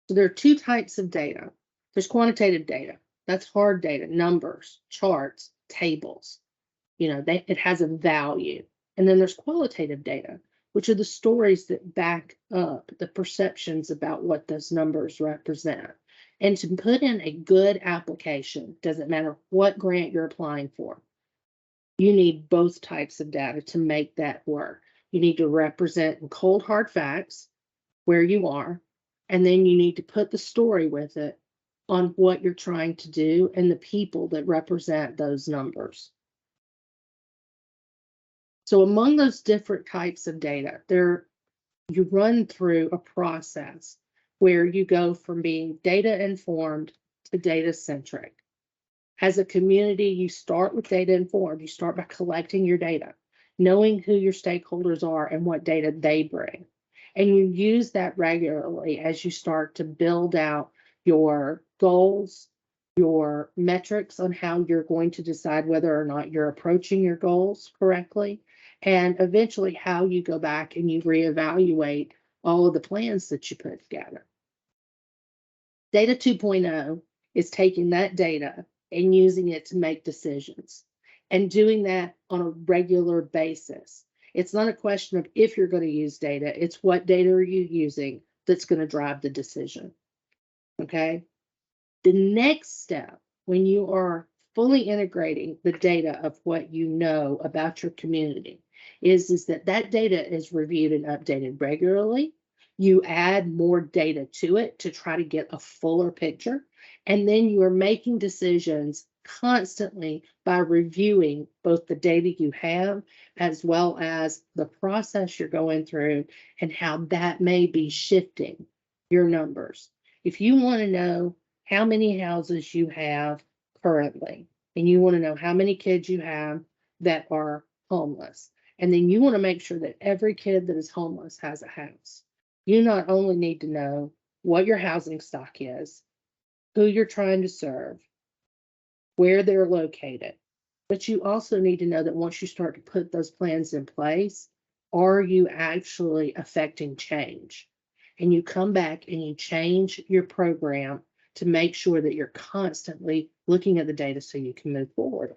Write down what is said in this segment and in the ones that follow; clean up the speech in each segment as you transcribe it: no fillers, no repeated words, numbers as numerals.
So there are two types of data. There's quantitative data. That's hard data, numbers, charts, tables. It has a value. And then there's qualitative data, which are the stories that back up the perceptions about what those numbers represent. And to put in a good application, doesn't matter what grant you're applying for, you need both types of data to make that work. You need to represent in cold, hard facts where you are, and then you need to put the story with it on what you're trying to do and the people that represent those numbers. So among those different types of data, you run through a process where you go from being data informed to data centric. As a community, you start with data informed. You start by collecting your data, knowing who your stakeholders are and what data they bring. And you use that regularly as you start to build out your goals, your metrics on how you're going to decide whether or not you're approaching your goals correctly, and eventually how you go back and you reevaluate all of the plans that you put together. Data 2.0 is taking that data and using it to make decisions and doing that on a regular basis. It's not a question of if you're going to use data, it's what data are you using that's going to drive the decision. Okay. The next step, when you are fully integrating the data of what you know about your community, is that data is reviewed and updated regularly. You add more data to it to try to get a fuller picture. And then you are making decisions constantly by reviewing both the data you have as well as the process you're going through and how that may be shifting your numbers. If you want to know how many houses you have currently, and you want to know how many kids you have that are homeless, and then you want to make sure that every kid that is homeless has a house, you not only need to know what your housing stock is, who you're trying to serve, where they're located, but you also need to know that once you start to put those plans in place, are you actually affecting change? And you come back and you change your program to make sure that you're constantly looking at the data so you can move forward.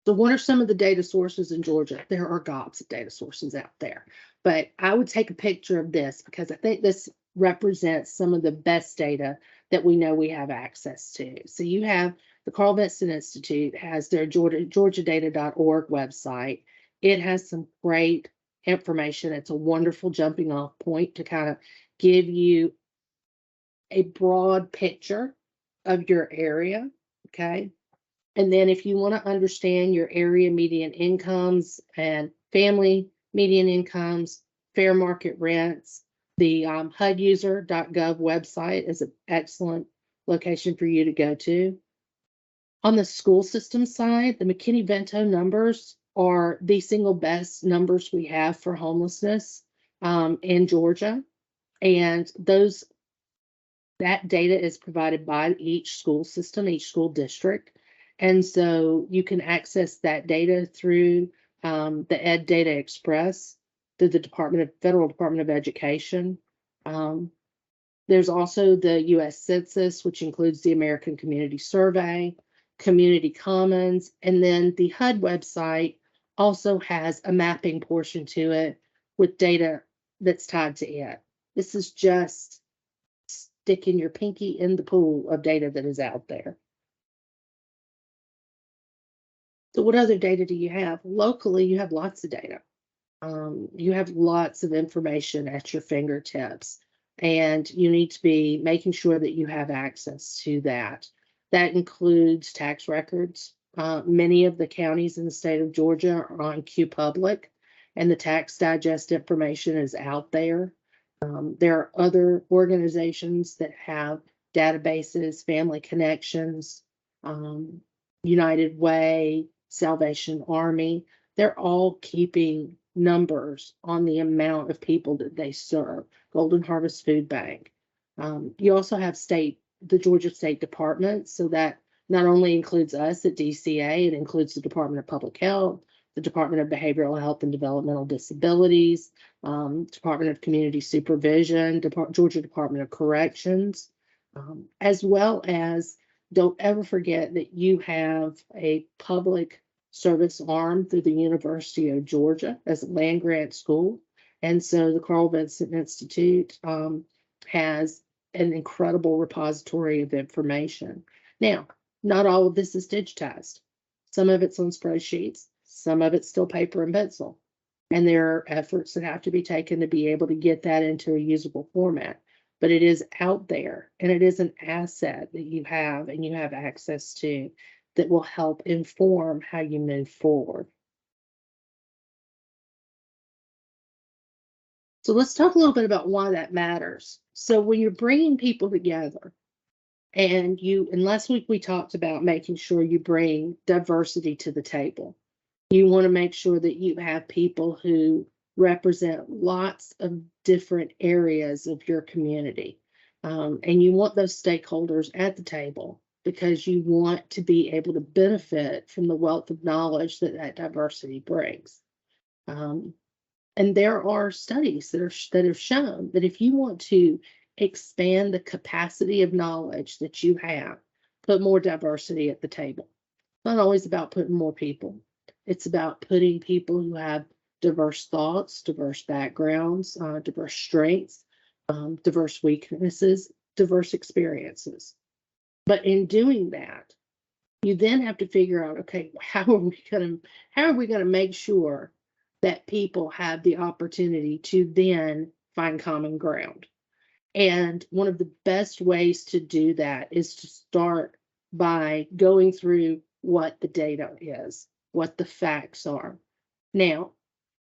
So what are some of the data sources in Georgia? There are gobs of data sources out there, but I would take a picture of this because I think this represents some of the best data that we know we have access to. So you have the Carl Vinson Institute has their georgiadata.org website. It has some great information. It's a wonderful jumping off point to kind of give you a broad picture of your area, okay? And then if you want to understand your area median incomes and family median incomes, fair market rents, the HUDuser.gov website is an excellent location for you to go to. On the school system side, the McKinney-Vento numbers are the single best numbers we have for homelessness in Georgia. And that data is provided by each school system, each school district. And so you can access that data through the Ed Data Express, through the Federal Department of Education. There's also the U.S. Census, which includes the American Community Survey, Community Commons, and then the HUD website also has a mapping portion to it with data that's tied to it. This is just sticking your pinky in the pool of data that is out there. So what other data do you have? Locally, you have lots of data. You have lots of information at your fingertips, and you need to be making sure that you have access to that. That includes tax records. Many of the counties in the state of Georgia are on Q Public, and the Tax Digest information is out there. There are other organizations that have databases, Family Connections, United Way, Salvation Army. They're all keeping numbers on the amount of people that they serve. Golden Harvest Food Bank. You also have the Georgia State Department, so that not only includes us at DCA, it includes the Department of Public Health, the Department of Behavioral Health and Developmental Disabilities, Department of Community Supervision, Georgia Department of Corrections, as well as don't ever forget that you have a public service arm through the University of Georgia as a land grant school. And so the Carl Vinson Institute has an incredible repository of information. Now, not all of this is digitized. Some of it's on spreadsheets, some of it's still paper and pencil. And there are efforts that have to be taken to be able to get that into a usable format. But it is out there, and it is an asset that you have and you have access to that will help inform how you move forward. So let's talk a little bit about why that matters. So when you're bringing people together, and last week we talked about making sure you bring diversity to the table. You want to make sure that you have people who represent lots of different areas of your community. And you want those stakeholders at the table because you want to be able to benefit from the wealth of knowledge that that diversity brings. And there are studies that have shown that if you want to expand the capacity of knowledge that you have, put more diversity at the table. It's not always about putting more people. It's about putting people who have diverse thoughts, diverse backgrounds, diverse strengths, diverse weaknesses, diverse experiences. But in doing that, you then have to figure out, okay, how are we going to make sure that people have the opportunity to then find common ground? And one of the best ways to do that is to start by going through what the data is, what the facts are. Now,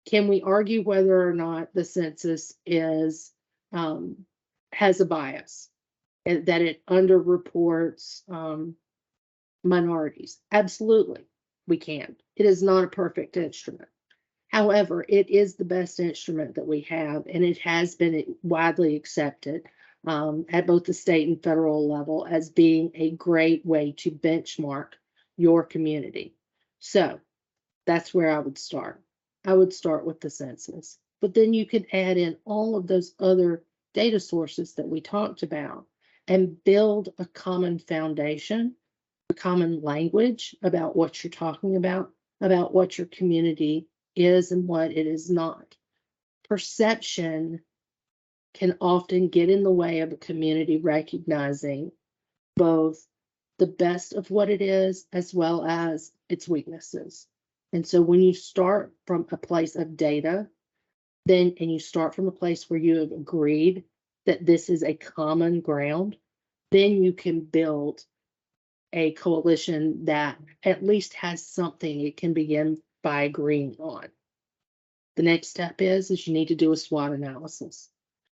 can we argue whether or not the census has a bias, and that it underreports minorities? Absolutely, we can. It is not a perfect instrument. However, it is the best instrument that we have, and it has been widely accepted at both the state and federal level as being a great way to benchmark your community. So that's where I would start. I would start with the census, but then you could add in all of those other data sources that we talked about and build a common foundation, a common language about what you're talking about what your community is and what it is not. Perception can often get in the way of a community recognizing both the best of what it is as well as its weaknesses. And so when you start from a place of data, and you start from a place where you have agreed that this is a common ground, then you can build a coalition that at least has something it can begin by agreeing on. The next step is you need to do a SWOT analysis.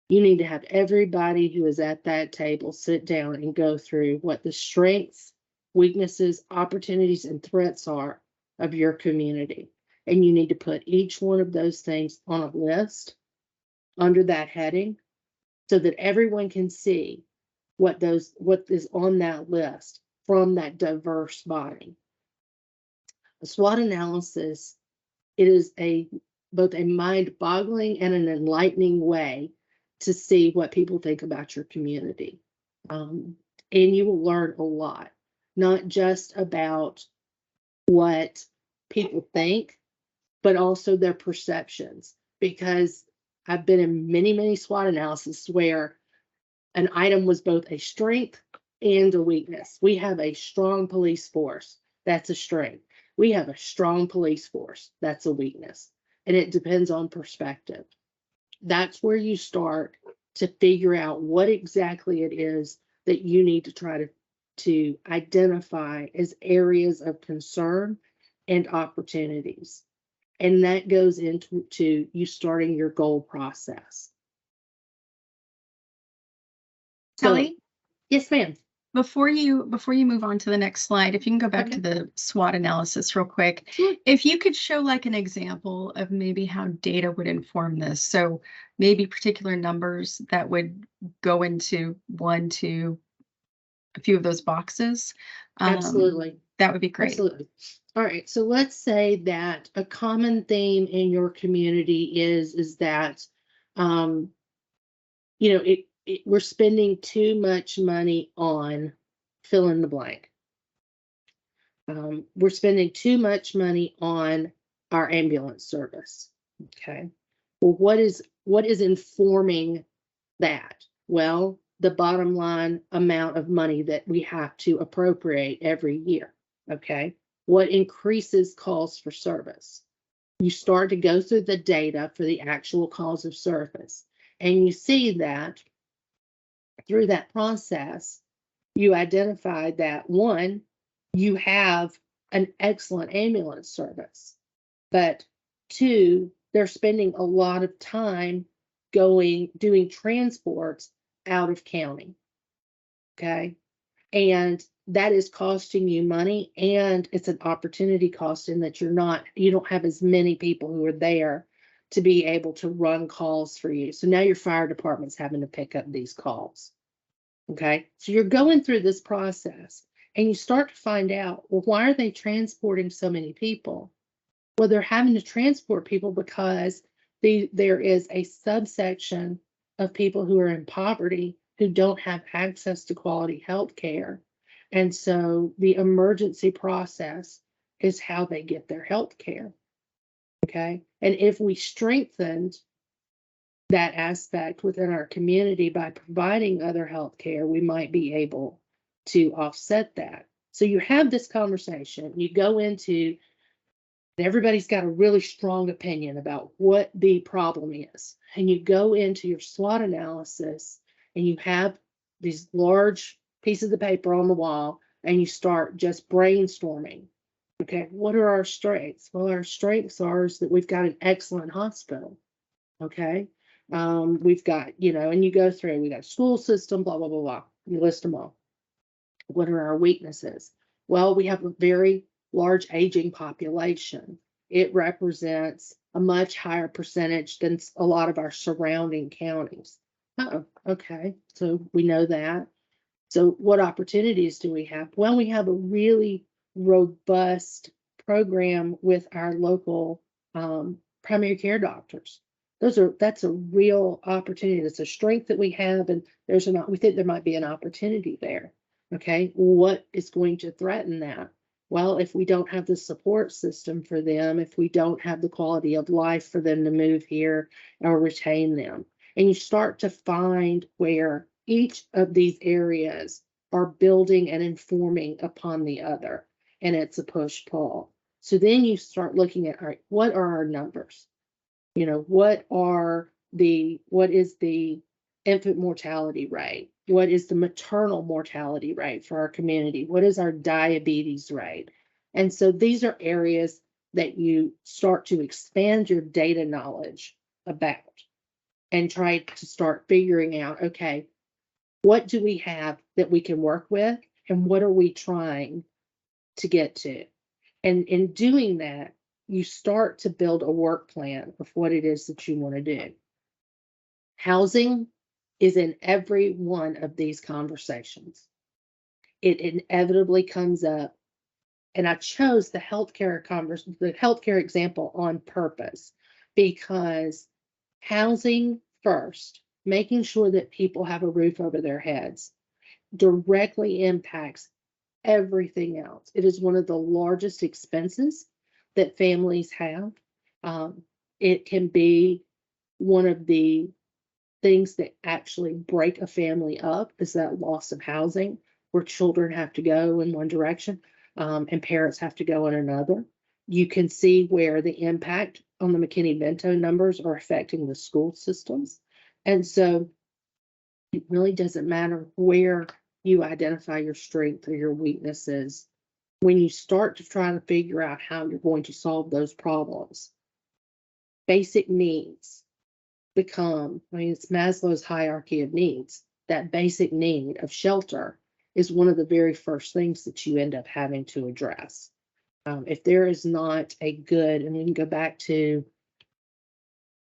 You need to have everybody who is at that table sit down and go through what the strengths, weaknesses, opportunities, and threats are of your community. And you need to put each one of those things on a list under that heading so that everyone can see what is on that list from that diverse body. A SWOT analysis, it is both a mind-boggling and an enlightening way to see what people think about your community. And you will learn a lot, not just about what people think, but also their perceptions. Because I've been in many, many SWOT analyses where an item was both a strength and a weakness. We have a strong police force. That's a strength. We have a strong police force. That's a weakness. And it depends on perspective. That's where you start to figure out what exactly it is that you need to try to identify as areas of concern and opportunities. And that goes into you starting your goal process. Kelly? So, yes, ma'am. Before you move on to the next slide, if you can go back to the SWOT analysis real quick, if you could show like an example of maybe how data would inform this. So maybe particular numbers that would go into one to a few of those boxes. Absolutely. That would be great. Absolutely. All right. So let's say that a common theme in your community is that, we're spending too much money on fill in the blank. We're spending too much money on our ambulance service. Okay. Well, what is informing that? Well, the bottom line amount of money that we have to appropriate every year. Okay. What increases calls for service? You start to go through the data for the actual calls of service, and you see that through that process, you identify that one, you have an excellent ambulance service, but two, they're spending a lot of time doing transports out of county. Okay. And that is costing you money, and it's an opportunity cost in that you don't have as many people who are there to be able to run calls for you. So now your fire department's having to pick up these calls. Okay. So you're going through this process and you start to find out, well, why are they transporting so many people? Well, they're having to transport people because there is a subsection of people who are in poverty who don't have access to quality health care. And so the emergency process is how they get their health care. Okay. And if we strengthened that aspect within our community by providing other health care, we might be able to offset that. So you have this conversation, you go into, everybody's got a really strong opinion about what the problem is. And you go into your SWOT analysis and you have these large pieces of paper on the wall and you start just brainstorming. Okay, what are our strengths? Well, our strengths are is that we've got an excellent hospital. Okay. We've got, and you go through, we got a school system, blah, blah, blah, blah. You list them all. What are our weaknesses? Well, we have a very large aging population. It represents a much higher percentage than a lot of our surrounding counties. Oh, okay. So we know that. So what opportunities do we have? Well, we have a really robust program with our local primary care doctors. That's a real opportunity. That's a strength that we have, and we think there might be an opportunity there. Okay, what is going to threaten that? Well, if we don't have the support system for them, if we don't have the quality of life for them to move here or retain them, and you start to find where each of these areas are building and informing upon the other, and it's a push-pull. So then you start looking at, all right, what are our numbers? What is the infant mortality rate? What is the maternal mortality rate for our community? What is our diabetes rate? And so these are areas that you start to expand your data knowledge about and try to start figuring out, okay, what do we have that we can work with and what are we trying to get to? And in doing that, you start to build a work plan of what it is that you want to do. Housing is in every one of these conversations. It inevitably comes up. And I chose the healthcare example on purpose because housing first, making sure that people have a roof over their heads, directly impacts everything else. It is one of the largest expenses that families have. It can be one of the things that actually break a family up is that loss of housing, where children have to go in one direction and parents have to go in another. You can see where the impact on the McKinney-Vento numbers are affecting the school systems. And so it really doesn't matter where you identify your strength or your weaknesses. When you start to try to figure out how you're going to solve those problems, basic needs become, it's Maslow's hierarchy of needs. That basic need of shelter is one of the very first things that you end up having to address. If there is not a good, and we can go back to